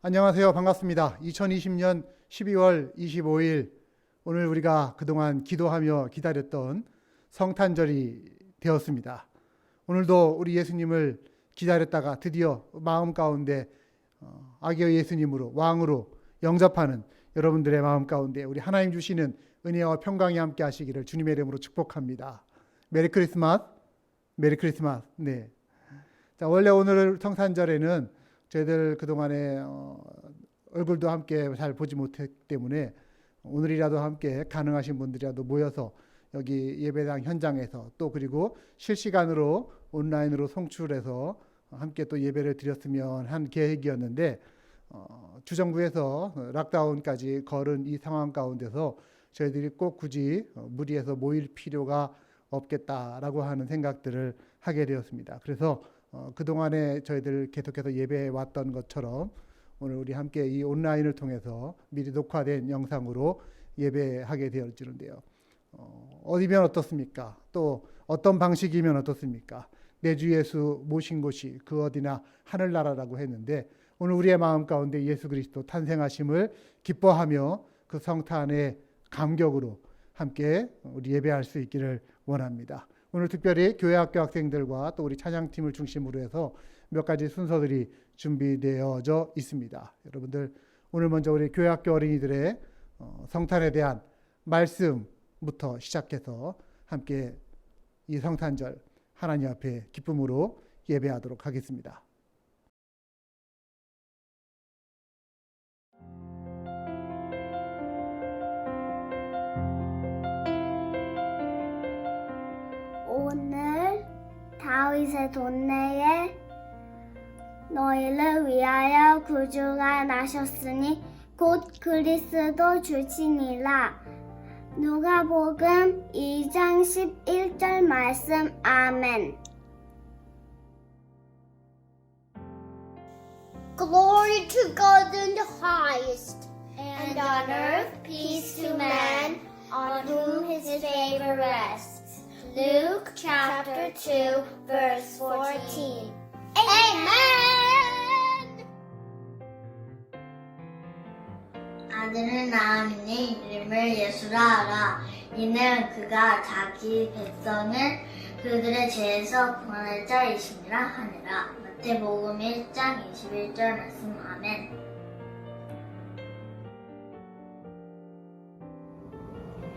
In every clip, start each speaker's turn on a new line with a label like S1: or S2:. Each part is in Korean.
S1: 안녕하세요. 반갑습니다. 2020년 12월 25일 오늘 우리가 그동안 기도하며 기다렸던 성탄절이 되었습니다. 오늘도 우리 예수님을 기다렸다가 드디어 마음 가운데 아기의 예수님으로 왕으로 영접하는 여러분들의 마음 가운데 우리 하나님 주시는 은혜와 평강이 함께 하시기를 주님의 이름으로 축복합니다. 메리 크리스마스. 메리 크리스마스. 네. 자, 원래 오늘 성탄절에는 저희들 그동안에 얼굴도 함께 잘 보지 못했기 때문에 오늘이라도 함께 가능하신 분들이라도 모여서 여기 예배당 현장에서 또 그리고 실시간으로 온라인으로 송출해서 함께 또 예배를 드렸으면 한 계획이었는데 주정부에서 락다운까지 걸은 이 상황 가운데서 저희들이 꼭 굳이 무리해서 모일 필요가 없겠다라고 하는 생각들을 하게 되었습니다. 그래서 그동안에 저희들 계속해서 예배해 왔던 것처럼 오늘 우리 함께 이 온라인을 통해서 미리 녹화된 영상으로 예배하게 되어지는데요. 어디면 어떻습니까? 또 어떤 방식이면 어떻습니까? 내 주 예수 모신 곳이 그 어디나 하늘나라라고 했는데 오늘 우리의 마음 가운데 예수 그리스도 탄생하심을 기뻐하며 그 성탄의 감격으로 함께 우리 예배할 수 있기를 원합니다. 오늘 특별히 교회학교 학생들과 또 우리 찬양팀을 중심으로 해서 몇 가지 순서들이 준비되어져 있습니다. 여러분들 오늘 먼저 우리 교회학교 어린이들의 성탄에 대한 말씀부터 시작해서 함께 이 성탄절 하나님 앞에 기쁨으로 예배하도록 하겠습니다.
S2: 오늘 다윗의 돈내에 너희를 위하여 구주가 나셨으니 곧 그리스도 주시니라. 누가복음 2장 11절 말씀. 아멘.
S3: Glory to God in the highest, and on earth peace to men, on whom his favor rests. Luke chapter 2, verse 14. Amen!
S4: 아들을 낳으니 이름을 예수라 하라. 이는 그가 자기 백성을 그들의 죄에서 구원할 자이심이라 하니라. 마태복음 1장 21절 말씀. 아멘.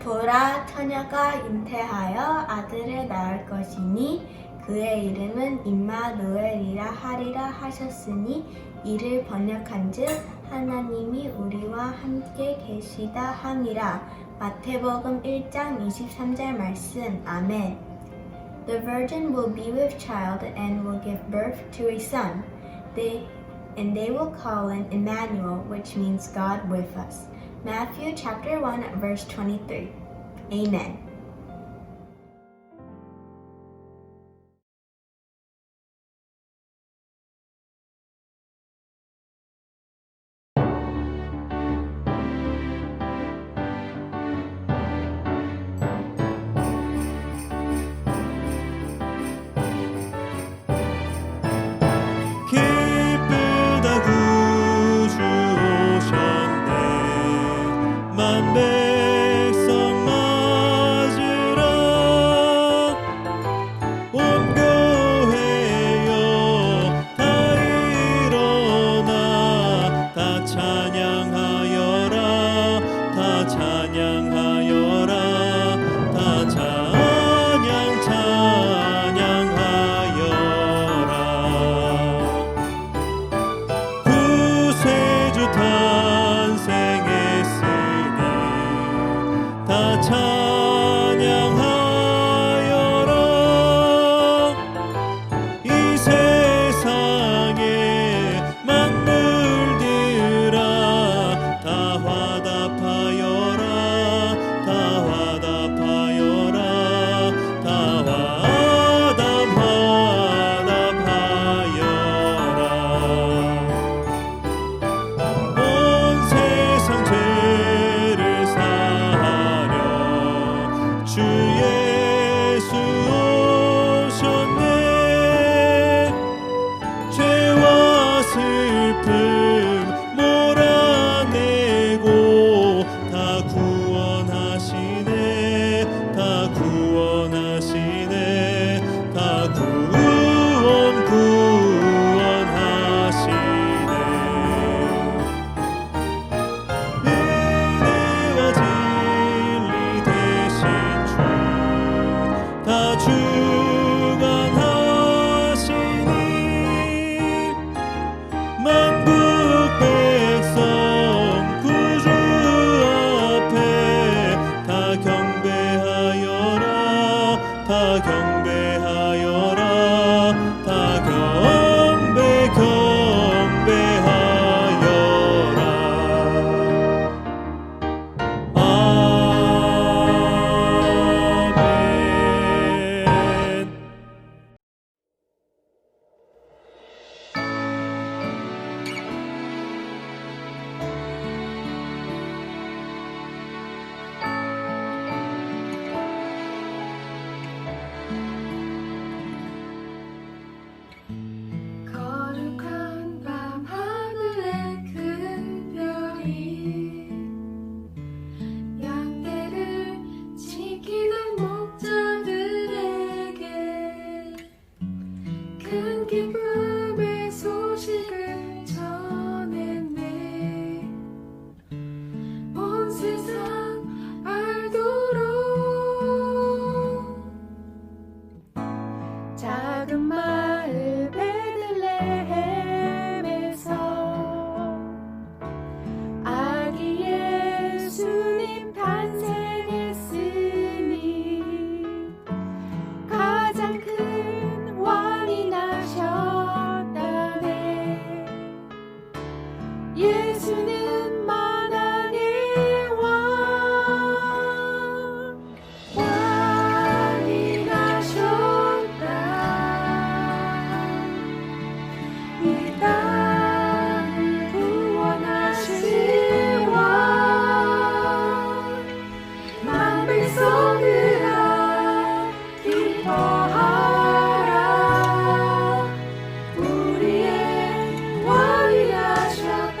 S5: 보라, 처녀가 잉태하여 아들을 낳을 것이니 그의 이름은 임마누엘이라 하리라 하셨으니 이를 번역한즉 하나님이 우리와 함께 계시다 함이라. 마태복음 1장 23절 말씀. 아멘. The virgin will be with child and will give birth to a son. They will call him Emmanuel, which means God with us. Matthew chapter 1 verse 23. Amen.
S6: 기쁘다 구주 오셨네 만 백성
S7: 큰 기쁨의 소식을 전했네. 온 세상 알도록. 작은 마을 베들레헴에서 아기 예수님 탄생했으니 가장 큰 왕이 나셨다네. 예수는 만왕의 왕이 나셨다. 이 땅을 구원하실 왕. 만 백성들아 기뻐하라. 우리의 왕이 나셨다.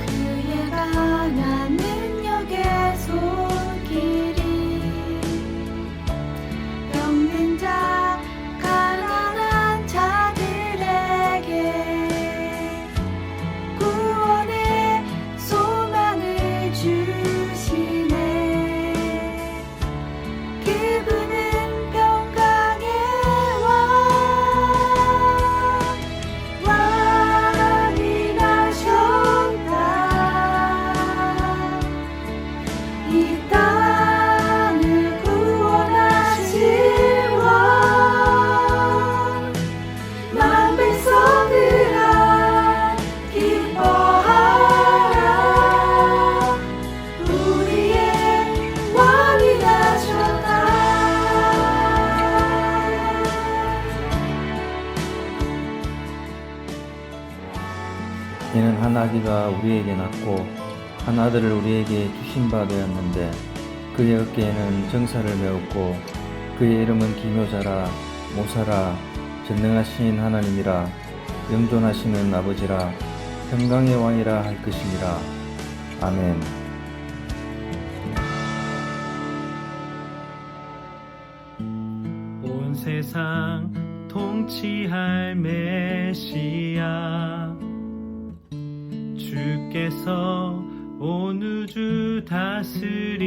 S7: 그의 강한 능력의 손길이 병든 자 가난한 자들에게 구원의 소망을 주시네. 그분은 평강의 왕이 나셨다. 이 땅을 구원하실 왕. 만 백성들아 기뻐하라. 우리의 왕이 나셨다.
S8: 이는 한 아기가 우리에게 낳고 한 아들을 우리에게 주신 바 되었는데 그의 어깨에는 정사를 메었고 그의 이름은 기묘자라 모사라 전능하신 하나님이라 영존하시는 아버지라 평강의 왕이라 할 것이니라. 아멘.
S6: 온 세상 통치할 메시아 주께서 온 우주 다스리니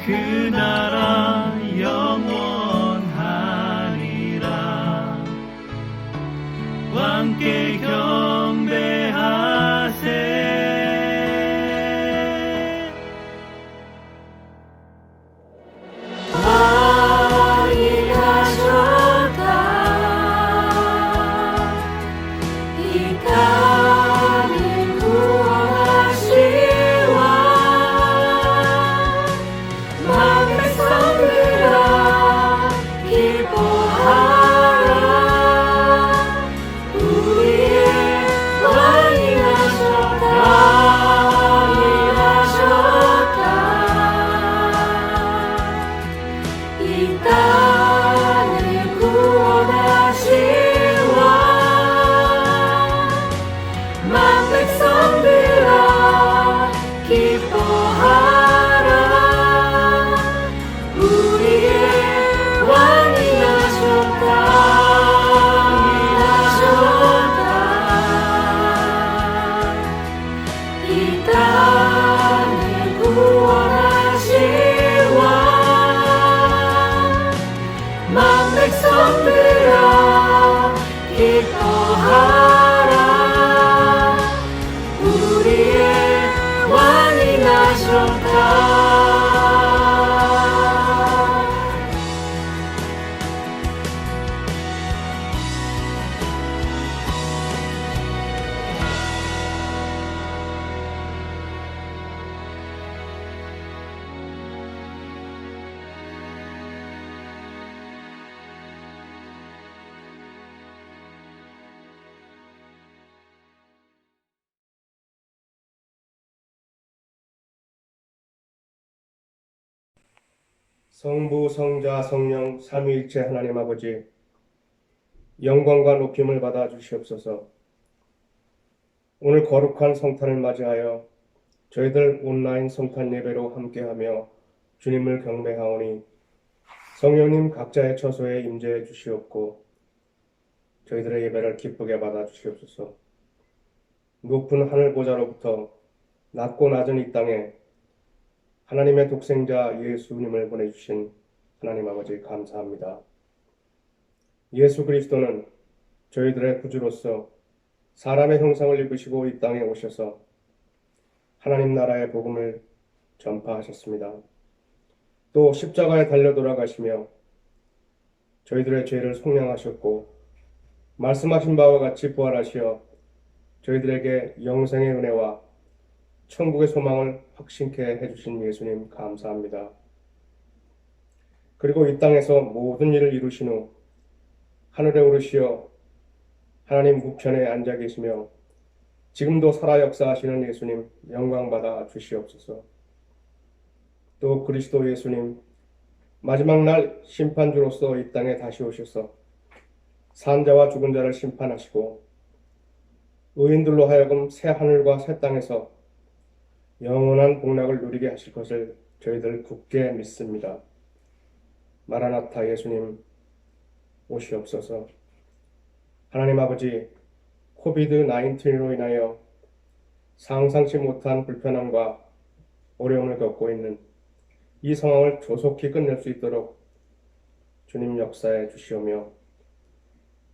S6: 그 나라 영원하리라. 왕께 경배하세.
S7: 왕이 나셨다. 이 땅을 구원하실 왕. 만 백성들아 기뻐하라. 우리의 왕이 나셨다. 이 땅을 구원하실 왕. 만 백성들아 기뻐하라. 우리의 왕이 나셨다. 이 땅을 구원하실 왕. 만 백성들아 기뻐하라. 우리의 왕이 나셨다.
S9: 성부, 성자, 성령, 삼위일체 하나님 아버지, 영광과 높임을 받아 주시옵소서. 오늘 거룩한 성탄을 맞이하여 저희들 온라인 성탄 예배로 함께하며 주님을 경배하오니 성령님 각자의 처소에 임재해 주시옵고 저희들의 예배를 기쁘게 받아 주시옵소서. 높은 하늘 보좌로부터 낮고 낮은 이 땅에 하나님의 독생자 예수님을 보내주신 하나님 아버지 감사합니다. 예수 그리스도는 저희들의 구주로서 사람의 형상을 입으시고 이 땅에 오셔서 하나님 나라의 복음을 전파하셨습니다. 또 십자가에 달려 돌아가시며 저희들의 죄를 속량하셨고 말씀하신 바와 같이 부활하시어 저희들에게 영생의 은혜와 천국의 소망을 확신케 해주신 예수님 감사합니다. 그리고 이 땅에서 모든 일을 이루신 후 하늘에 오르시어 하나님 우편에 앉아 계시며 지금도 살아 역사하시는 예수님 영광받아 주시옵소서. 또 그리스도 예수님 마지막 날 심판주로서 이 땅에 다시 오셔서 산자와 죽은 자를 심판하시고 의인들로 하여금 새 하늘과 새 땅에서 영원한 복락을 누리게 하실 것을 저희들 굳게 믿습니다. 마라나타 예수님 오시옵소서. 하나님 아버지, 코비드-19로 인하여 상상치 못한 불편함과 어려움을 겪고 있는 이 상황을 조속히 끝낼 수 있도록 주님 역사해 주시오며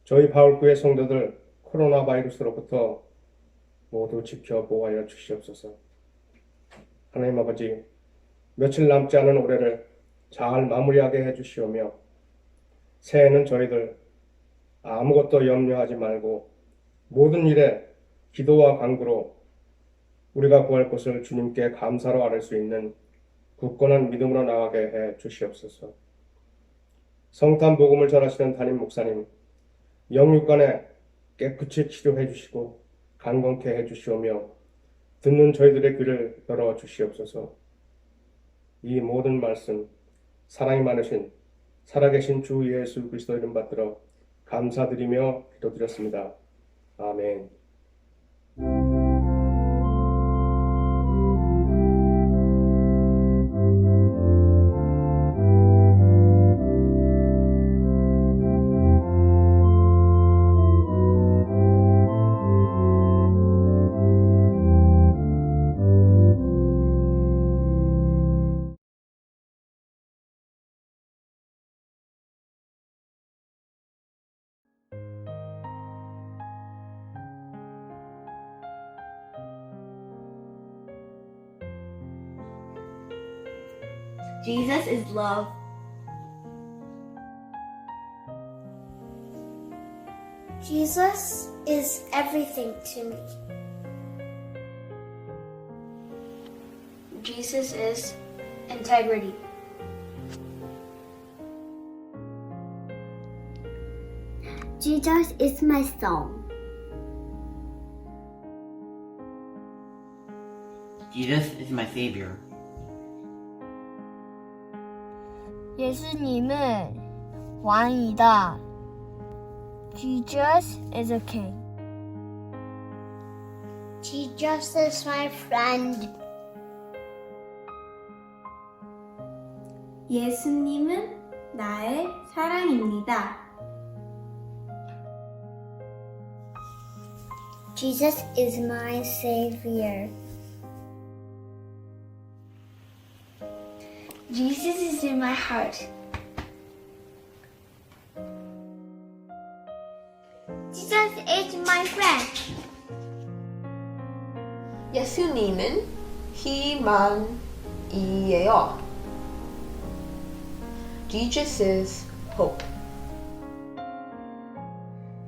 S9: 저희 바울교회 성도들 코로나 바이러스로부터 모두 지켜 보호하여 주시옵소서. 하나님 아버지, 며칠 남지 않은 올해를 잘 마무리하게 해 주시오며 새해에는 저희들 아무것도 염려하지 말고 모든 일에 기도와 간구로 우리가 구할 것을 주님께 감사로 아뢰 수 있는 굳건한 믿음으로 나가게 해 주시옵소서. 성탄 복음을 전하시는 담임 목사님 영육간에 깨끗이 치료해 주시고 강건케 해 주시오며 듣는 저희들의 귀를 열어 주시옵소서. 이 모든 말씀 사랑이 많으신 살아계신 주 예수 그리스도 이름 받들어 감사드리며 기도드렸습니다. 아멘.
S5: Jesus is love.
S3: Jesus is everything to me. Jesus is integrity.
S2: Jesus is my soul.
S10: Jesus is my Savior.
S3: 예수님은 왕이다. Jesus is a king. Jesus is my friend.
S5: 예수님은 나의 사랑입니다.
S2: Jesus is my savior.
S3: Jesus is in my heart. Jesus is my friend.
S11: 예수님은 희망이에요. Jesus is hope.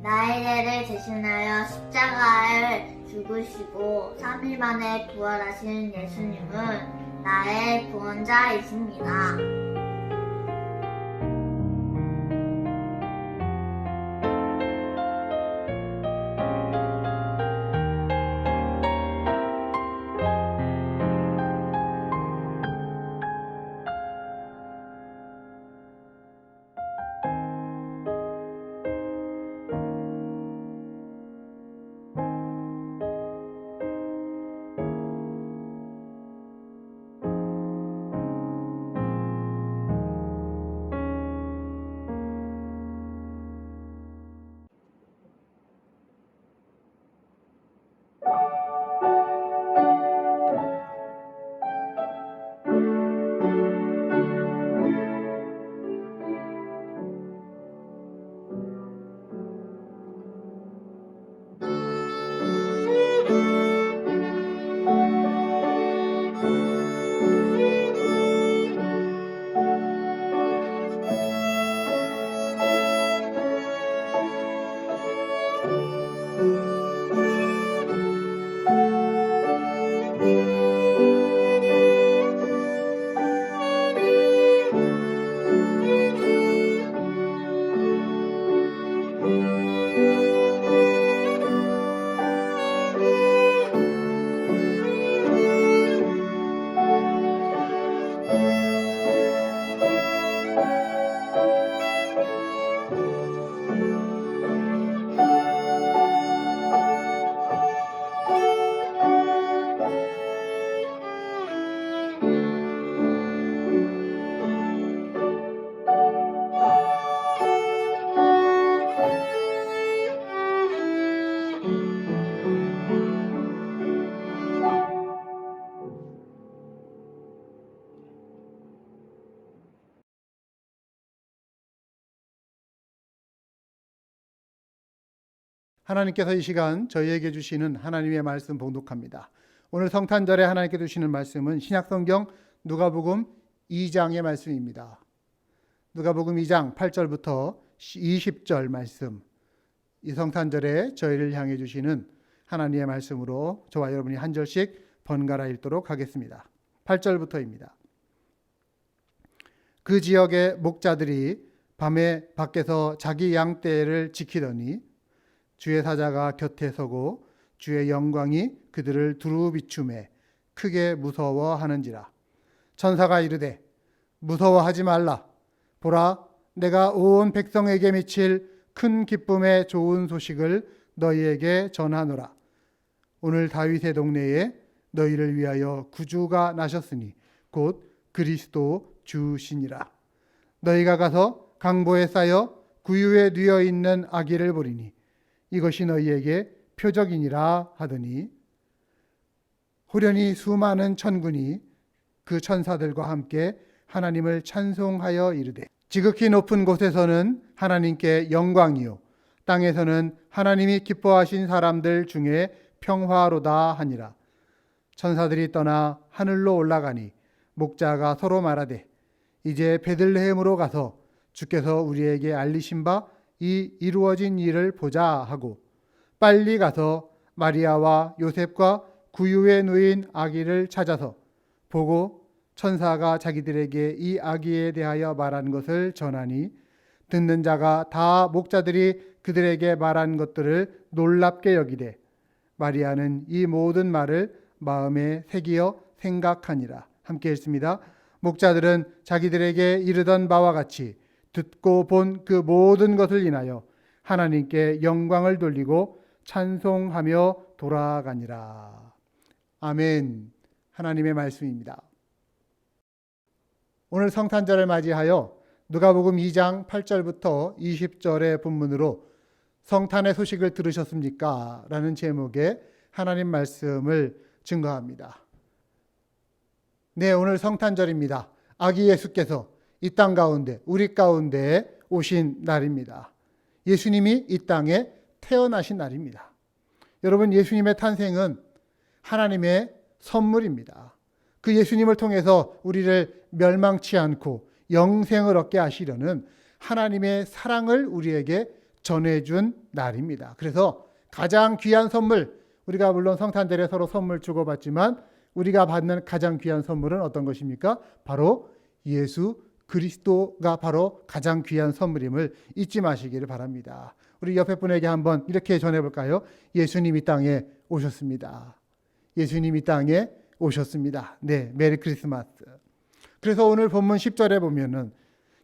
S4: 나의 죄를 대신하여 십자가를 죽으시고 3일 만에 부활하신 예수님은 나의 구원자이십니다.
S1: 하나님께서 이 시간 저희에게 주시는 하나님의 말씀 봉독합니다. 오늘 성탄절에 하나님께 주시는 말씀은 신약성경 누가복음 2장의 말씀입니다. 누가복음 2장 8절부터 20절 말씀, 이 성탄절에 저희를 향해 주시는 하나님의 말씀으로 저와 여러분이 한 절씩 번갈아 읽도록 하겠습니다. 8절부터입니다. 그 지역의 목자들이 밤에 밖에서 자기 양떼를 지키더니 주의 사자가 곁에 서고 주의 영광이 그들을 두루 비추매 크게 무서워하는지라. 천사가 이르되 무서워하지 말라. 보라, 내가 온 백성에게 미칠 큰 기쁨의 좋은 소식을 너희에게 전하노라. 오늘 다윗의 동네에 너희를 위하여 구주가 나셨으니 곧 그리스도 주시니라. 너희가 가서 강보에 쌓여 구유에 뉘어 있는 아기를 보리니 이것이 너희에게 표적이니라 하더니 호련히 수많은 천군이 그 천사들과 함께 하나님을 찬송하여 이르되 지극히 높은 곳에서는 하나님께 영광이요 땅에서는 하나님이 기뻐하신 사람들 중에 평화로다 하니라. 천사들이 떠나 하늘로 올라가니 목자가 서로 말하되 이제 베들레헴으로 가서 주께서 우리에게 알리신 바 이 이루어진 일을 보자 하고 빨리 가서 마리아와 요셉과 구유에 누인 아기를 찾아서 보고 천사가 자기들에게 이 아기에 대하여 말한 것을 전하니 듣는 자가 다 목자들이 그들에게 말한 것들을 놀랍게 여기되 마리아는 이 모든 말을 마음에 새기어 생각하니라. 함께 읽습니다. 목자들은 자기들에게 이르던 바와 같이 듣고 본 그 모든 것을 인하여 하나님께 영광을 돌리고 찬송하며 돌아가니라. 아멘. 하나님의 말씀입니다. 오늘 성탄절을 맞이하여 누가복음 2장 8절부터 20절의 본문으로 성탄의 소식을 들으셨습니까? 라는 제목의 하나님 말씀을 증거합니다. 네, 오늘 성탄절입니다. 아기 예수께서 이 땅 가운데, 우리 가운데 오신 날입니다. 예수님이 이 땅에 태어나신 날입니다. 여러분, 예수님의 탄생은 하나님의 선물입니다. 그 예수님을 통해서 우리를 멸망치 않고 영생을 얻게 하시려는 하나님의 사랑을 우리에게 전해준 날입니다. 그래서 가장 귀한 선물, 우리가 물론 성탄절에 서로 선물 주고받지만 우리가 받는 가장 귀한 선물은 어떤 것입니까? 바로 예수 그리스도가 바로 가장 귀한 선물임을 잊지 마시기를 바랍니다. 우리 옆에 분에게 한번 이렇게 전해볼까요? 예수님 이 땅에 오셨습니다. 예수님 이 땅에 오셨습니다. 네, 메리 크리스마스. 그래서 오늘 본문 10절에 보면은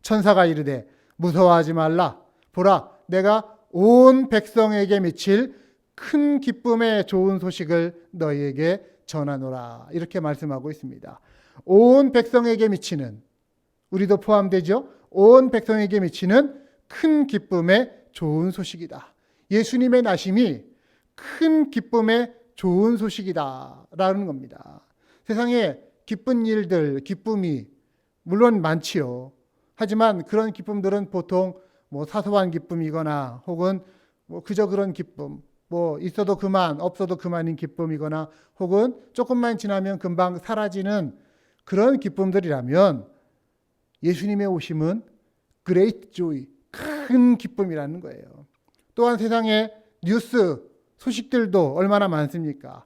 S1: 천사가 이르되 무서워하지 말라. 보라, 내가 온 백성에게 미칠 큰 기쁨의 좋은 소식을 너희에게 전하노라. 이렇게 말씀하고 있습니다. 온 백성에게 미치는, 우리도 포함되죠? 온 백성에게 미치는 큰 기쁨의 좋은 소식이다. 예수님의 나심이 큰 기쁨의 좋은 소식이다 라는 겁니다. 세상에 기쁜 일들, 기쁨이 물론 많지요. 하지만 그런 기쁨들은 보통 사소한 기쁨이거나 혹은 그저 그런 기쁨, 있어도 그만, 없어도 그만인 기쁨이거나 혹은 조금만 지나면 금방 사라지는 그런 기쁨들이라면 예수님의 오심은 great joy, 큰 기쁨이라는 거예요. 또한 세상에 뉴스, 소식들도 얼마나 많습니까?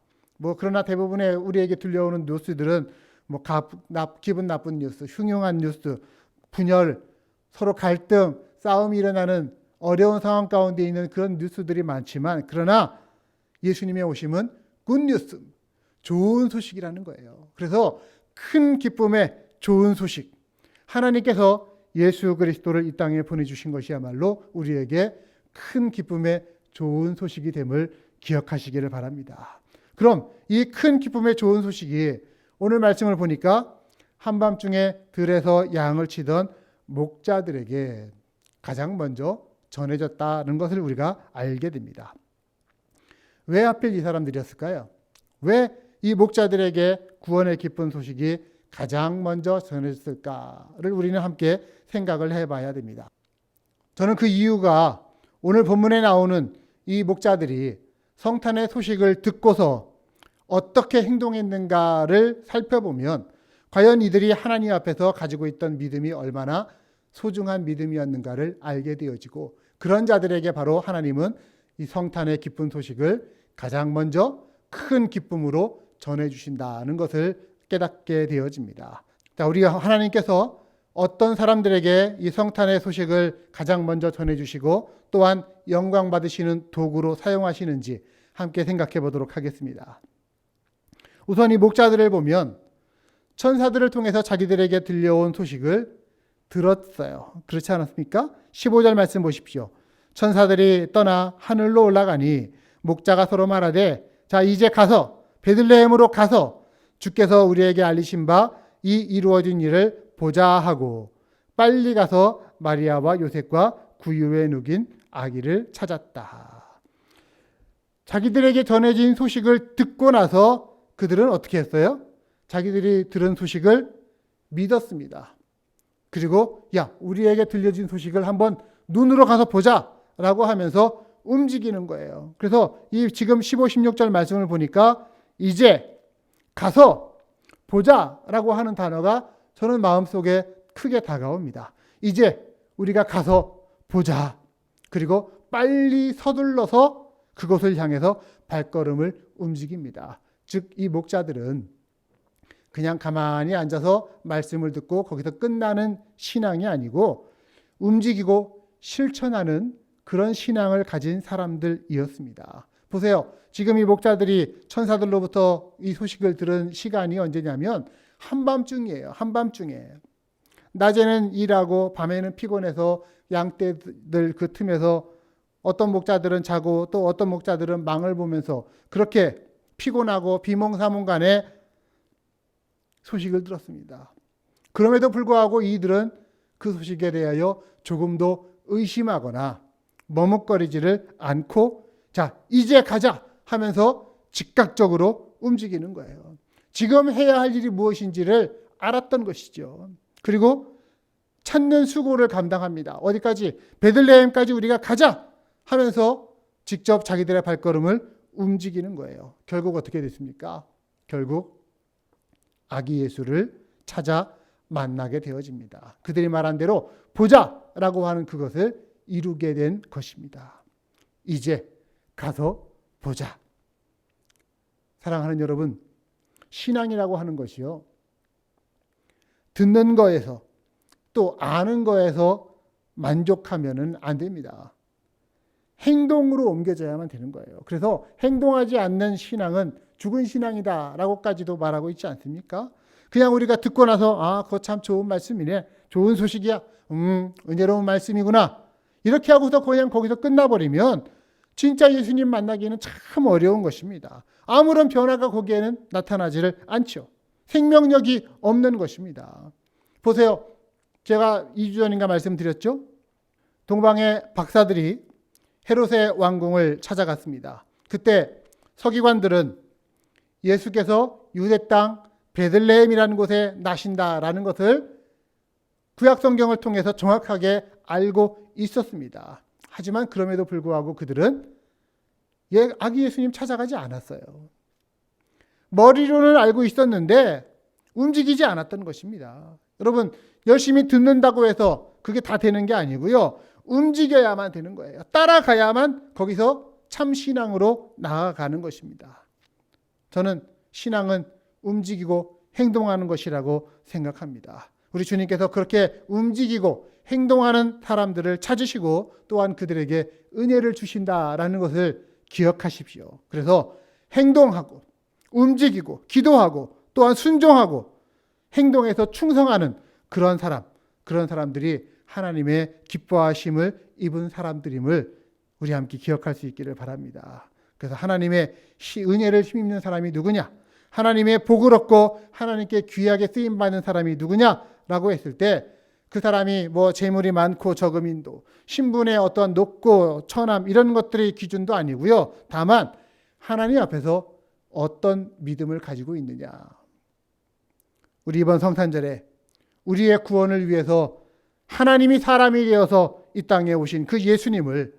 S1: 그러나 대부분의 우리에게 들려오는 뉴스들은 기분 나쁜 뉴스, 흉흉한 뉴스, 분열, 서로 갈등, 싸움이 일어나는 어려운 상황 가운데 있는 그런 뉴스들이 많지만 그러나 예수님의 오심은 굿뉴스, 좋은 소식이라는 거예요. 그래서 큰 기쁨의 좋은 소식, 하나님께서 예수 그리스도를 이 땅에 보내주신 것이야말로 우리에게 큰 기쁨의 좋은 소식이 됨을 기억하시기를 바랍니다. 그럼 이 큰 기쁨의 좋은 소식이 오늘 말씀을 보니까 한밤중에 들에서 양을 치던 목자들에게 가장 먼저 전해졌다는 것을 우리가 알게 됩니다. 왜 하필 이 사람들이었을까요? 왜 이 목자들에게 구원의 기쁜 소식이 가장 먼저 전해졌을까를 우리는 함께 생각을 해봐야 됩니다. 저는 그 이유가 오늘 본문에 나오는 이 목자들이 성탄의 소식을 듣고서 어떻게 행동했는가를 살펴보면 과연 이들이 하나님 앞에서 가지고 있던 믿음이 얼마나 소중한 믿음이었는가를 알게 되어지고, 그런 자들에게 바로 하나님은 이 성탄의 기쁜 소식을 가장 먼저 큰 기쁨으로 전해주신다는 것을 깨닫게 되어집니다. 자, 우리 하나님께서 어떤 사람들에게 이 성탄의 소식을 가장 먼저 전해주시고 또한 영광 받으시는 도구로 사용하시는지 함께 생각해 보도록 하겠습니다. 우선 이 목자들을 보면 천사들을 통해서 자기들에게 들려온 소식을 들었어요. 그렇지 않았습니까? 15절 말씀 보십시오. 천사들이 떠나 하늘로 올라가니 목자가 서로 말하되, 자, 이제 가서 베들레헴으로 가서 주께서 우리에게 알리신 바 이 이루어진 일을 보자 하고 빨리 가서 마리아와 요셉과 구유에 누긴 아기를 찾았다. 자기들에게 전해진 소식을 듣고 나서 그들은 어떻게 했어요? 자기들이 들은 소식을 믿었습니다. 그리고 야, 우리에게 들려진 소식을 한번 눈으로 가서 보자 라고 하면서 움직이는 거예요. 그래서 이 지금 15, 16절 말씀을 보니까 이제 가서 보자 라고 하는 단어가 저는 마음속에 크게 다가옵니다. 이제 우리가 가서 보자. 그리고 빨리 서둘러서 그곳을 향해서 발걸음을 움직입니다. 즉, 이 목자들은 그냥 가만히 앉아서 말씀을 듣고 거기서 끝나는 신앙이 아니고 움직이고 실천하는 그런 신앙을 가진 사람들이었습니다. 보세요. 지금 이 목자들이 천사들로부터 이 소식을 들은 시간이 언제냐면 한밤중이에요. 한밤중에. 낮에는 일하고 밤에는 피곤해서 양떼들 그 틈에서 어떤 목자들은 자고 또 어떤 목자들은 망을 보면서 그렇게 피곤하고 비몽사몽간에 소식을 들었습니다. 그럼에도 불구하고 이들은 그 소식에 대하여 조금도 의심하거나 머뭇거리지를 않고, 자, 이제 가자 하면서 즉각적으로 움직이는 거예요. 지금 해야 할 일이 무엇인지를 알았던 것이죠. 그리고 찾는 수고를 감당합니다. 어디까지? 베들레헴까지 우리가 가자 하면서 직접 자기들의 발걸음을 움직이는 거예요. 결국 어떻게 됐습니까? 결국 아기 예수를 찾아 만나게 되어집니다. 그들이 말한 대로 보자라고 하는 그것을 이루게 된 것입니다. 이제 가서 보자. 사랑하는 여러분, 신앙이라고 하는 것이요, 듣는 거에서 또 아는 거에서 만족하면은 안 됩니다. 행동으로 옮겨져야만 되는 거예요. 그래서 행동하지 않는 신앙은 죽은 신앙이다라고까지도 말하고 있지 않습니까? 그냥 우리가 듣고 나서 아, 그거 참 좋은 말씀이네, 좋은 소식이야, 은혜로운 말씀이구나, 이렇게 하고서 그냥 거기서 끝나버리면 진짜 예수님 만나기는 참 어려운 것입니다. 아무런 변화가 거기에는 나타나지를 않죠. 생명력이 없는 것입니다. 보세요. 제가 2주 전인가 말씀드렸죠. 동방의 박사들이 헤롯의 왕궁을 찾아갔습니다. 그때 서기관들은 예수께서 유대 땅 베들레헴이라는 곳에 나신다라는 것을 구약 성경을 통해서 정확하게 알고 있었습니다. 하지만 그럼에도 불구하고 그들은 아기 예수님 찾아가지 않았어요. 머리로는 알고 있었는데 움직이지 않았던 것입니다. 여러분, 열심히 듣는다고 해서 그게 다 되는 게 아니고요. 움직여야만 되는 거예요. 따라가야만 거기서 참 신앙으로 나아가는 것입니다. 저는 신앙은 움직이고 행동하는 것이라고 생각합니다. 우리 주님께서 그렇게 움직이고 행동하는 사람들을 찾으시고 또한 그들에게 은혜를 주신다라는 것을 기억하십시오. 그래서 행동하고 움직이고 기도하고 또한 순종하고 행동에서 충성하는 그런 사람들이 하나님의 기뻐하심을 입은 사람들임을 우리 함께 기억할 수 있기를 바랍니다. 그래서 하나님의 은혜를 힘입는 사람이 누구냐? 하나님의 복을 얻고 하나님께 귀하게 쓰임받는 사람이 누구냐라고 했을 때 그 사람이 뭐 재물이 많고 적음인도, 신분의 어떤 높고 처남 이런 것들의 기준도 아니고요. 다만 하나님 앞에서 어떤 믿음을 가지고 있느냐. 우리 이번 성탄절에 우리의 구원을 위해서 하나님이 사람이 되어서 이 땅에 오신 그 예수님을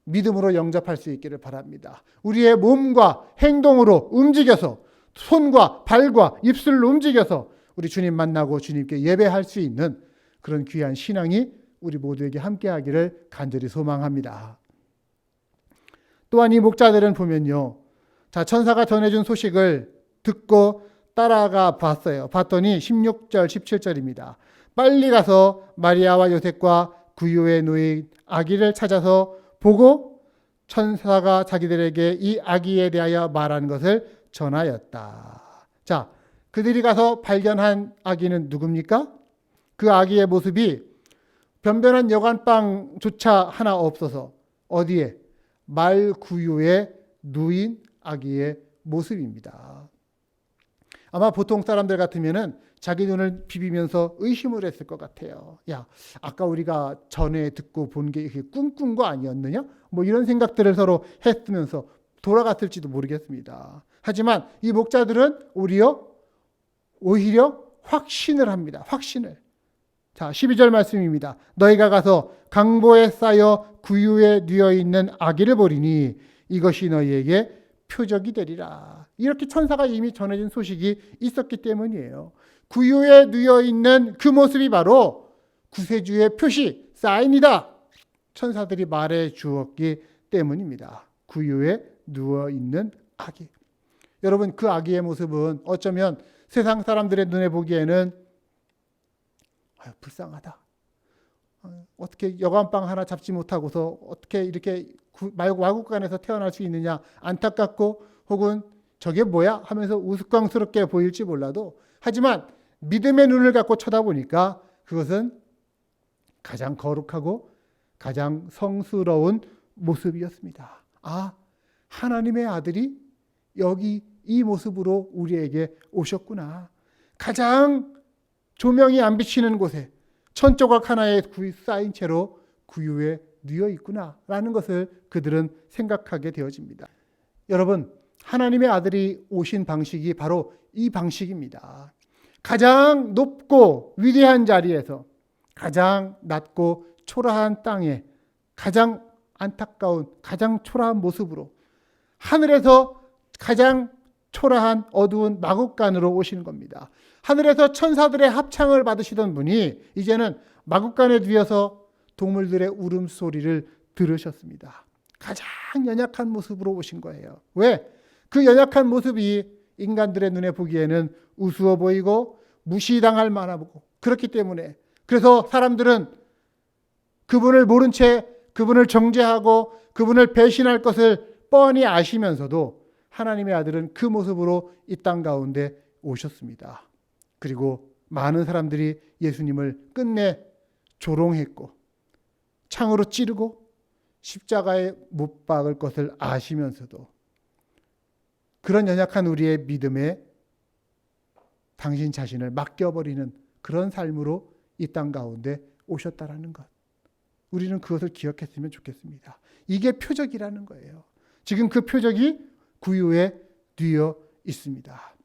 S1: 믿음으로 영접할 수 있기를 바랍니다. 우리의 몸과 행동으로 움직여서 손과 발과 입술로 움직여서 우리 주님 만나고 주님께 예배할 수 있는 그런 귀한 신앙이 우리 모두에게 함께하기를 간절히 소망합니다. 또한 이 목자들은 보면요. 자, 천사가 전해준 소식을 듣고 따라가 봤어요. 봤더니 16절, 17절입니다. 빨리 가서 마리아와 요셉과 구유에 놓인 아기를 찾아서 보고 천사가 자기들에게 이 아기에 대하여 말한 것을 전하였다. 자, 그들이 가서 발견한 아기는 누굽니까? 그 아기의 모습이 변변한 여관방조차 하나 없어서 어디에? 말구유에 누인 아기의 모습입니다. 아마 보통 사람들 같으면은 자기 눈을 비비면서 의심을 했을 것 같아요. 야, 아까 우리가 전에 듣고 본 게 꿈꾼 거 아니었느냐? 뭐 이런 생각들을 서로 했으면서 돌아갔을지도 모르겠습니다. 하지만 이 목자들은 오히려 확신을 합니다. 확신을. 자, 12절 말씀입니다. 너희가 가서 강보에 쌓여 구유에 뉘어 있는 아기를 보리니 이것이 너희에게 표적이 되리라. 이렇게 천사가 이미 전해진 소식이 있었기 때문이에요. 구유에 뉘어 있는 그 모습이 바로 구세주의 표시, 사인이다. 천사들이 말해 주었기 때문입니다. 구유에 누워 있는 아기. 여러분, 그 아기의 모습은 어쩌면 세상 사람들의 눈에 보기에는 불쌍하다. 어떻게 여관방 하나 잡지 못하고서 어떻게 이렇게 마구간에서 태어날 수 있느냐, 안타깝고 혹은 저게 뭐야 하면서 우스꽝스럽게 보일지 몰라도, 하지만 믿음의 눈을 갖고 쳐다보니까 그것은 가장 거룩하고 가장 성스러운 모습이었습니다. 아, 하나님의 아들이 여기 이 모습으로 우리에게 오셨구나. 가장 조명이 안 비치는 곳에 천조각 하나에 쌓인 채로 구유에 뉘어 있구나라는 것을 그들은 생각하게 되어집니다. 여러분, 하나님의 아들이 오신 방식이 바로 이 방식입니다. 가장 높고 위대한 자리에서 가장 낮고 초라한 땅에 가장 안타까운, 가장 초라한 모습으로 하늘에서 가장 초라한 어두운 마국간으로 오시는 겁니다. 하늘에서 천사들의 합창을 받으시던 분이 이제는 마국간에 누워서 동물들의 울음소리를 들으셨습니다. 가장 연약한 모습으로 오신 거예요. 왜? 그 연약한 모습이 인간들의 눈에 보기에는 우스워 보이고 무시당할 만하고 그렇기 때문에, 그래서 사람들은 그분을 모른 채 그분을 정죄하고 그분을 배신할 것을 뻔히 아시면서도 하나님의 아들은 그 모습으로 이 땅 가운데 오셨습니다. 그리고 많은 사람들이 예수님을 끝내 조롱했고 창으로 찌르고 십자가에 못 박을 것을 아시면서도 그런 연약한 우리의 믿음에 당신 자신을 맡겨버리는 그런 삶으로 이 땅 가운데 오셨다라는 것. 우리는 그것을 기억했으면 좋겠습니다. 이게 표적이라는 거예요. 지금 그 표적이 구유에 뉘어 있습니다.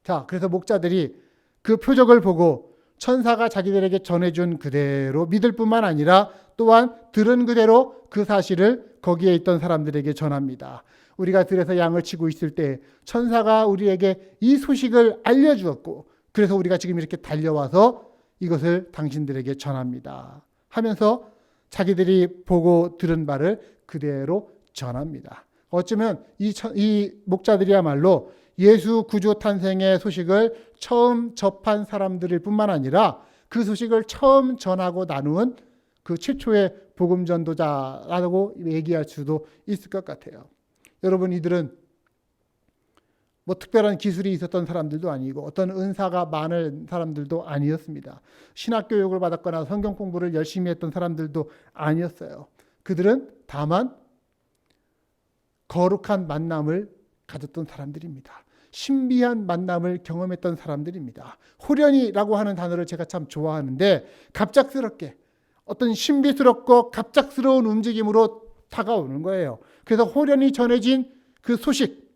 S1: 자, 그래서 목자들이 그 표적을 보고 천사가 자기들에게 전해준 그대로 믿을 뿐만 아니라 또한 들은 그대로 그 사실을 거기에 있던 사람들에게 전합니다. 우리가 들에서 양을 치고 있을 때 천사가 우리에게 이 소식을 알려주었고, 그래서 우리가 지금 이렇게 달려와서 이것을 당신들에게 전합니다 하면서 자기들이 보고 들은 바를 그대로 전합니다. 어쩌면 이 목자들이야말로 예수 구주 탄생의 소식을 처음 접한 사람들일 뿐만 아니라 그 소식을 처음 전하고 나누은 그 최초의 복음 전도자라고 얘기할 수도 있을 것 같아요. 여러분, 이들은 뭐 특별한 기술이 있었던 사람들도 아니고 어떤 은사가 많은 사람들도 아니었습니다. 신학 교육을 받았거나 성경 공부를 열심히 했던 사람들도 아니었어요. 그들은 다만 거룩한 만남을 가졌던 사람들입니다. 신비한 만남을 경험했던 사람들입니다. 호련이라고 하는 단어를 제가 참 좋아하는데, 갑작스럽게 어떤 신비스럽고 갑작스러운 움직임으로 다가오는 거예요. 그래서 호련이 전해진 그 소식,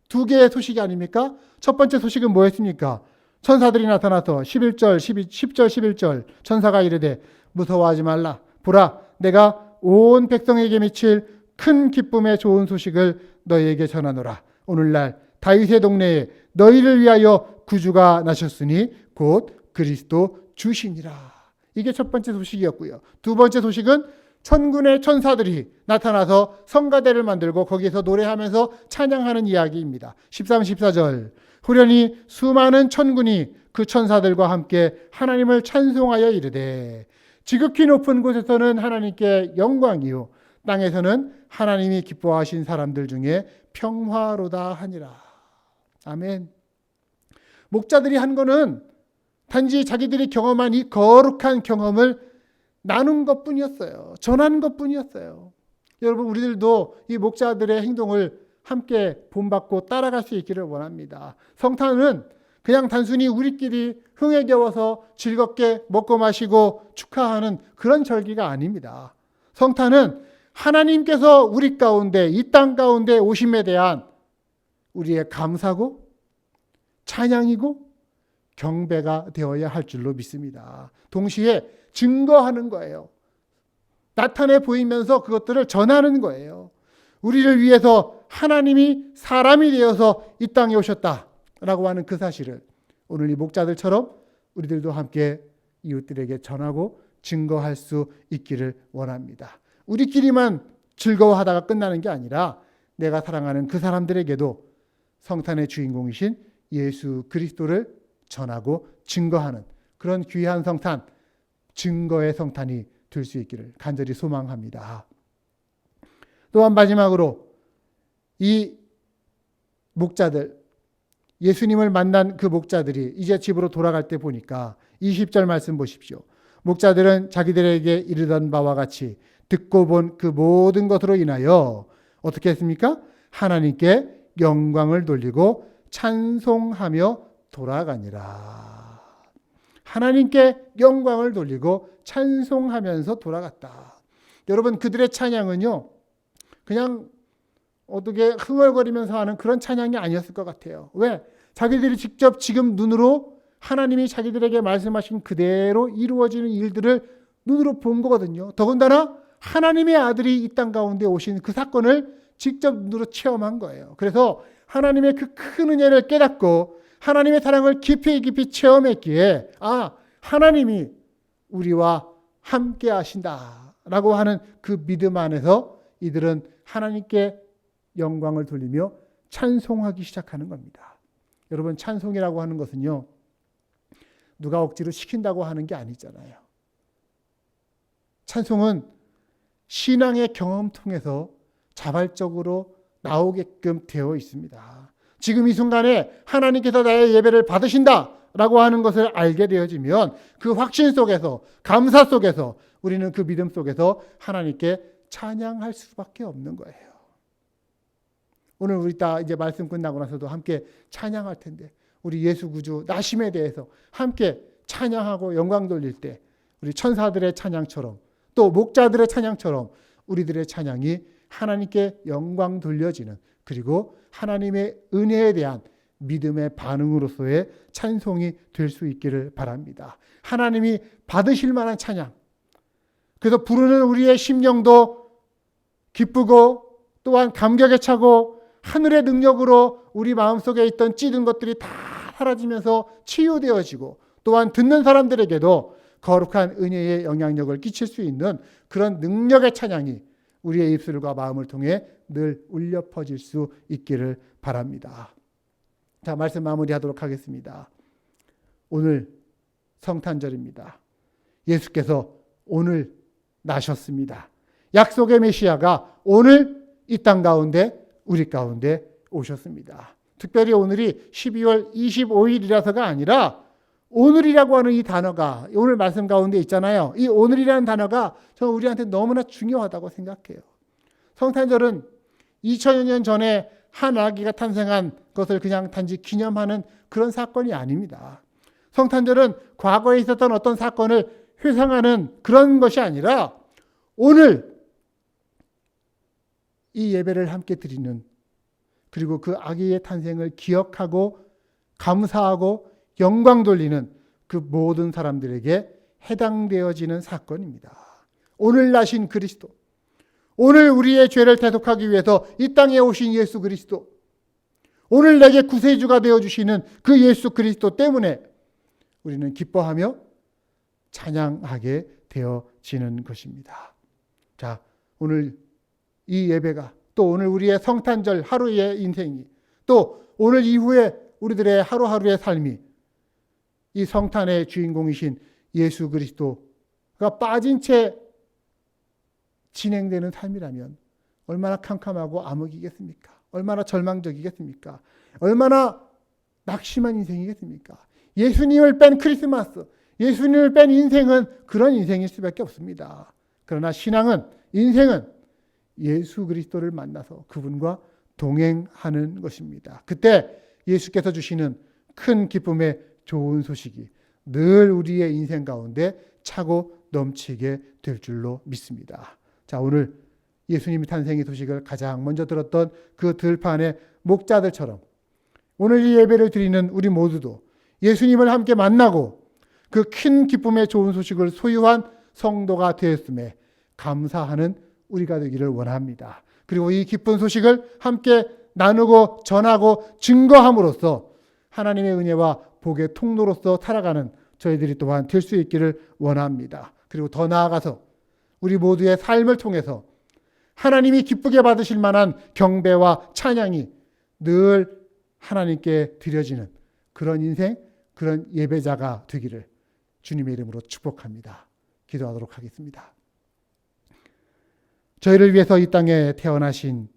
S1: 두 개의 소식이 아닙니까? 첫 번째 소식은 뭐였습니까? 천사들이 나타나서 10절 11절 천사가 이르되 무서워하지 말라. 보라, 내가 온 백성에게 미칠 큰 기쁨의 좋은 소식을 너희에게 전하노라. 오늘날 다윗의 동네에 너희를 위하여 구주가 나셨으니 곧 그리스도 주시니라. 이게 첫 번째 소식이었고요. 두 번째 소식은 천군의 천사들이 나타나서 성가대를 만들고 거기에서 노래하면서 찬양하는 이야기입니다. 13, 14절 후련히 수많은 천군이 그 천사들과 함께 하나님을 찬송하여 이르되 지극히 높은 곳에서는 하나님께 영광이요 땅에서는 하나님이 기뻐하신 사람들 중에 평화로다 하니라. 아멘. 목자들이 한 거는 단지 자기들이 경험한 이 거룩한 경험을 나눈 것뿐이었어요. 전한 것뿐이었어요. 여러분, 우리들도 이 목자들의 행동을 함께 본받고 따라갈 수 있기를 원합니다. 성탄은 그냥 단순히 우리끼리 흥에 겨워서 즐겁게 먹고 마시고 축하하는 그런 절기가 아닙니다. 성탄은 하나님께서 우리 가운데, 이 땅 가운데 오심에 대한 우리의 감사고 찬양이고 경배가 되어야 할 줄로 믿습니다. 동시에 증거하는 거예요. 나타내 보이면서 그것들을 전하는 거예요. 우리를 위해서 하나님이 사람이 되어서 이 땅에 오셨다라고 하는 그 사실을 오늘 이 목자들처럼 우리들도 함께 이웃들에게 전하고 증거할 수 있기를 원합니다. 우리끼리만 즐거워하다가 끝나는 게 아니라 내가 사랑하는 그 사람들에게도 성탄의 주인공이신 예수 그리스도를 전하고 증거하는 그런 귀한 성탄, 증거의 성탄이 될 수 있기를 간절히 소망합니다. 또한 마지막으로 이 목자들, 예수님을 만난 그 목자들이 이제 집으로 돌아갈 때 보니까 20절 말씀 보십시오. 목자들은 자기들에게 이르던 바와 같이 듣고 본 그 모든 것으로 인하여 어떻게 했습니까? 하나님께 영광을 돌리고 찬송하며 돌아가니라. 하나님께 영광을 돌리고 찬송하면서 돌아갔다. 여러분, 그들의 찬양은요, 그냥 어떻게 흥얼거리면서 하는 그런 찬양이 아니었을 것 같아요. 왜? 자기들이 직접 지금 눈으로 하나님이 자기들에게 말씀하신 그대로 이루어지는 일들을 눈으로 본 거거든요. 더군다나 하나님의 아들이 이 땅 가운데 오신 그 사건을 직접 눈으로 체험한 거예요. 그래서 하나님의 그 큰 은혜를 깨닫고 하나님의 사랑을 깊이 깊이 체험했기에 하나님이 우리와 함께 하신다라고 하는 그 믿음 안에서 이들은 하나님께 영광을 돌리며 찬송하기 시작하는 겁니다. 여러분, 찬송이라고 하는 것은요, 누가 억지로 시킨다고 하는 게 아니잖아요. 찬송은 신앙의 경험 통해서 자발적으로 나오게끔 되어 있습니다. 지금 이 순간에 하나님께서 나의 예배를 받으신다라고 하는 것을 알게 되어지면 그 확신 속에서, 감사 속에서 우리는 그 믿음 속에서 하나님께 찬양할 수밖에 없는 거예요. 오늘 우리 다 이제 말씀 끝나고 나서도 함께 찬양할 텐데, 우리 예수 구주 나심에 대해서 함께 찬양하고 영광 돌릴 때 우리 천사들의 찬양처럼 또 목자들의 찬양처럼 우리들의 찬양이 하나님께 영광 돌려지는, 그리고 하나님의 은혜에 대한 믿음의 반응으로서의 찬송이 될 수 있기를 바랍니다. 하나님이 받으실 만한 찬양, 그래서 부르는 우리의 심령도 기쁘고 또한 감격에 차고 하늘의 능력으로 우리 마음속에 있던 찌든 것들이 다 사라지면서 치유되어지고, 또한 듣는 사람들에게도 거룩한 은혜의 영향력을 끼칠 수 있는 그런 능력의 찬양이 우리의 입술과 마음을 통해 늘 울려 퍼질 수 있기를 바랍니다. 자, 말씀 마무리하도록 하겠습니다. 오늘 성탄절입니다. 예수께서 오늘 나셨습니다. 약속의 메시아가 오늘 이 땅 가운데 우리 가운데 오셨습니다. 특별히 오늘이 12월 25일이라서가 아니라 오늘이라고 하는 이 단어가 오늘 말씀 가운데 있잖아요. 이 오늘이라는 단어가 저는 우리한테 너무나 중요하다고 생각해요. 성탄절은 2000여 년 전에 한 아기가 탄생한 것을 그냥 단지 기념하는 그런 사건이 아닙니다. 성탄절은 과거에 있었던 어떤 사건을 회상하는 그런 것이 아니라 오늘 이 예배를 함께 드리는, 그리고 그 아기의 탄생을 기억하고 감사하고 영광 돌리는 그 모든 사람들에게 해당되어지는 사건입니다. 오늘 나신 그리스도, 오늘 우리의 죄를 대속하기 위해서 이 땅에 오신 예수 그리스도, 오늘 내게 구세주가 되어주시는 그 예수 그리스도 때문에 우리는 기뻐하며 찬양하게 되어지는 것입니다. 자, 오늘 이 예배가, 또 오늘 우리의 성탄절 하루의 인생이, 또 오늘 이후에 우리들의 하루하루의 삶이 이 성탄의 주인공이신 예수 그리스도가 빠진 채 진행되는 삶이라면 얼마나 캄캄하고 암흑이겠습니까? 얼마나 절망적이겠습니까? 얼마나 낙심한 인생이겠습니까? 예수님을 뺀 크리스마스, 예수님을 뺀 인생은 그런 인생일 수밖에 없습니다. 그러나 신앙은, 인생은 예수 그리스도를 만나서 그분과 동행하는 것입니다. 그때 예수께서 주시는 큰 기쁨의 좋은 소식이 늘 우리의 인생 가운데 차고 넘치게 될 줄로 믿습니다. 자, 오늘 예수님의 탄생의 소식을 가장 먼저 들었던 그 들판의 목자들처럼 오늘 이 예배를 드리는 우리 모두도 예수님을 함께 만나고 그 큰 기쁨의 좋은 소식을 소유한 성도가 되었음에 감사하는 우리가 되기를 원합니다. 그리고 이 기쁜 소식을 함께 나누고 전하고 증거함으로써 하나님의 은혜와 복의 통로로서 살아가는 저희들이 또한 될 수 있기를 원합니다. 그리고 더 나아가서 우리 모두의 삶을 통해서 하나님이 기쁘게 받으실 만한 경배와 찬양이 늘 하나님께 드려지는 그런 인생, 그런 예배자가 되기를 주님의 이름으로 축복합니다. 기도하도록 하겠습니다. 저희를 위해서 이 땅에 태어나신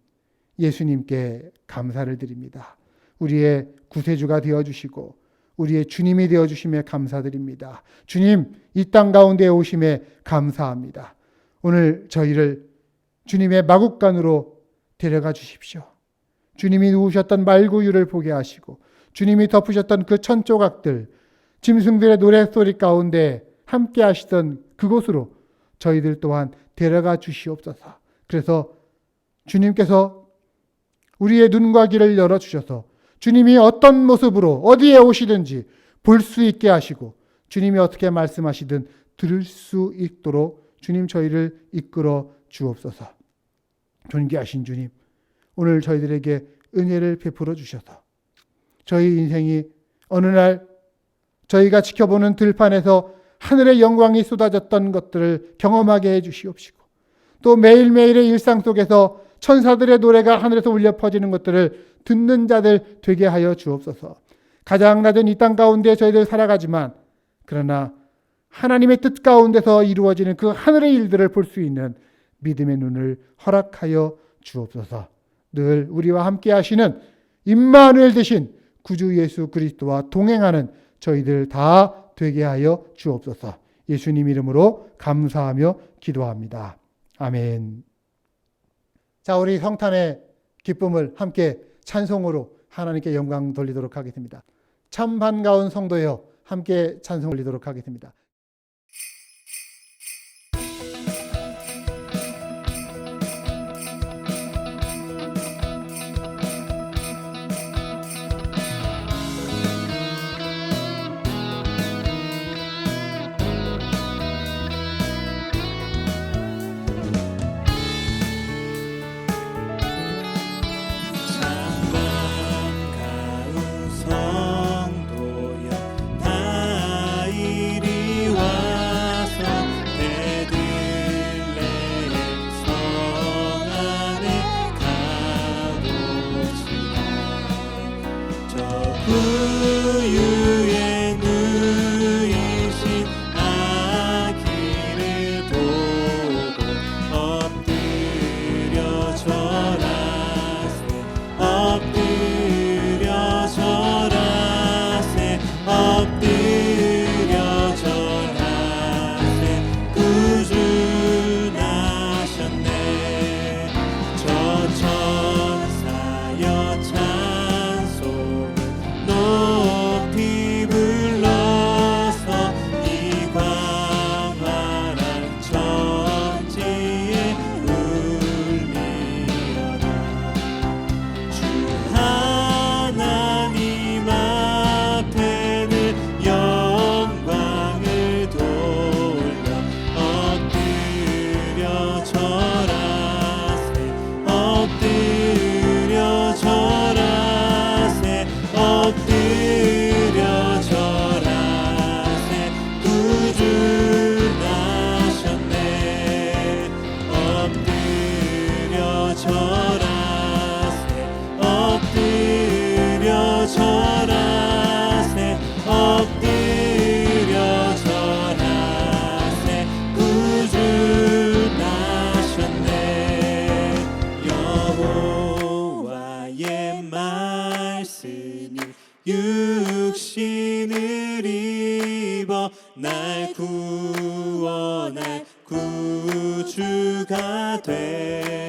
S1: 예수님께 감사를 드립니다. 우리의 구세주가 되어주시고 우리의 주님이 되어주심에 감사드립니다. 주님, 이 땅 가운데 오심에 감사합니다. 오늘 저희를 주님의 마국간으로 데려가 주십시오. 주님이 누우셨던 말구유를 보게 하시고 주님이 덮으셨던 그 천조각들, 짐승들의 노랫소리 가운데 함께 하시던 그곳으로 저희들 또한 데려가 주시옵소서. 그래서 주님께서 우리의 눈과 귀를 열어주셔서 주님이 어떤 모습으로 어디에 오시든지 볼 수 있게 하시고 주님이 어떻게 말씀하시든 들을 수 있도록 주님 저희를 이끌어 주옵소서. 존귀하신 주님, 오늘 저희들에게 은혜를 베풀어 주셔서 저희 인생이 어느 날 저희가 지켜보는 들판에서 하늘의 영광이 쏟아졌던 것들을 경험하게 해주시옵시고 또 매일매일의 일상 속에서 천사들의 노래가 하늘에서 울려 퍼지는 것들을 듣는 자들 되게 하여 주옵소서. 가장 낮은 이 땅 가운데 저희들 살아가지만 그러나 하나님의 뜻 가운데서 이루어지는 그 하늘의 일들을 볼 수 있는 믿음의 눈을 허락하여 주옵소서. 늘 우리와 함께 하시는 임마누엘 되신 구주 예수 그리스도와 동행하는 저희들 다 되게 하여 주옵소서. 예수님 이름으로 감사하며 기도합니다. 아멘. 자, 우리 성탄의 기쁨을 함께 찬송으로 하나님께 영광 돌리도록 하겠습니다. 참 반가운 성도여, 함께 찬송 올리도록 하겠습니다.
S6: 구유에 누이신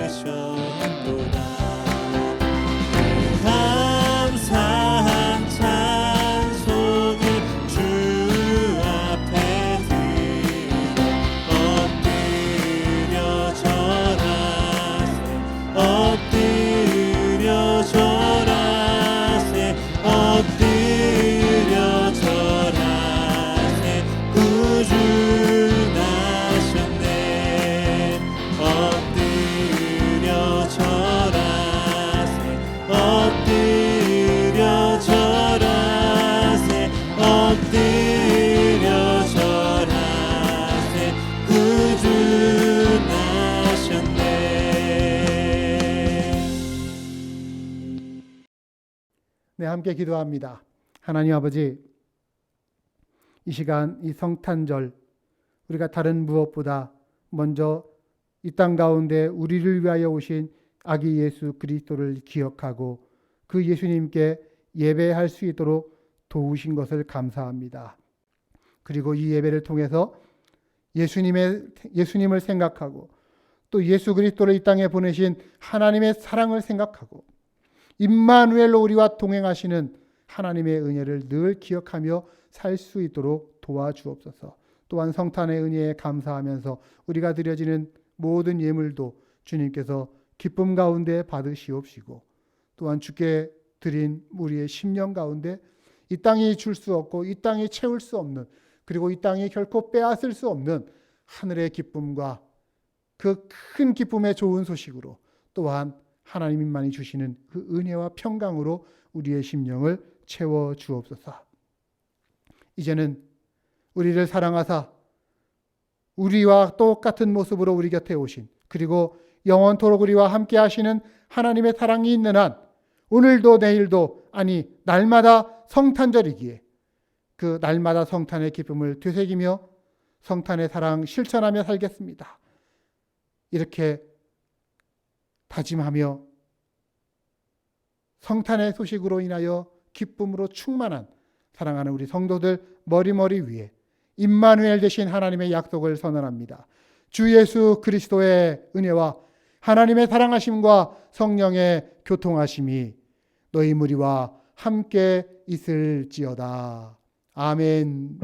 S12: 되셨도다. 감사한 찬송을 주 앞에 드려 엎드려 절하세 엎드려 절하세 엎드려 절하세 구주 나셨네 엎드려 절하세 엎드려 절하세 엎드려 절하세 구주 나셨네.
S1: 네, 함께 기도합니다. 하나님 아버지, 이 시간 이 성탄절 우리가 다른 무엇보다 먼저 이 땅 가운데 우리를 위하여 오신 아기 예수 그리스도를 기억하고 그 예수님께 예배할 수 있도록 도우신 것을 감사합니다. 그리고 이 예배를 통해서 예수님을 생각하고 또 예수 그리스도를 이 땅에 보내신 하나님의 사랑을 생각하고 임마누엘로 우리와 동행하시는 하나님의 은혜를 늘 기억하며 살 수 있도록 도와주옵소서. 또한 성탄의 은혜에 감사하면서 우리가 드려지는 모든 예물도 주님께서 기쁨 가운데 받으시옵시고 또한 주께 드린 우리의 심령 가운데 이 땅이 줄 수 없고 이 땅이 채울 수 없는 그리고 이 땅이 결코 빼앗을 수 없는 하늘의 기쁨과 그 큰 기쁨의 좋은 소식으로 또한 하나님만이 주시는 그 은혜와 평강으로 우리의 심령을 채워 주옵소서. 이제는 우리를 사랑하사 우리와 똑같은 모습으로 우리 곁에 오신 그리고 영원토록 우리와 함께 하시는 하나님의 사랑이 있는 한 오늘도 내일도 아니 날마다 성탄절이기에 그 날마다 성탄의 기쁨을 되새기며 성탄의 사랑 실천하며 살겠습니다. 이렇게 다짐하며 성탄의 소식으로 인하여 기쁨으로 충만한 사랑하는 우리 성도들 머리머리 위에 임마누엘 되신 하나님의 약속을 선언합니다. 주 예수 그리스도의 은혜와 하나님의 사랑하심과 성령의 교통하심이 너희 무리와 함께 있을지어다. 아멘.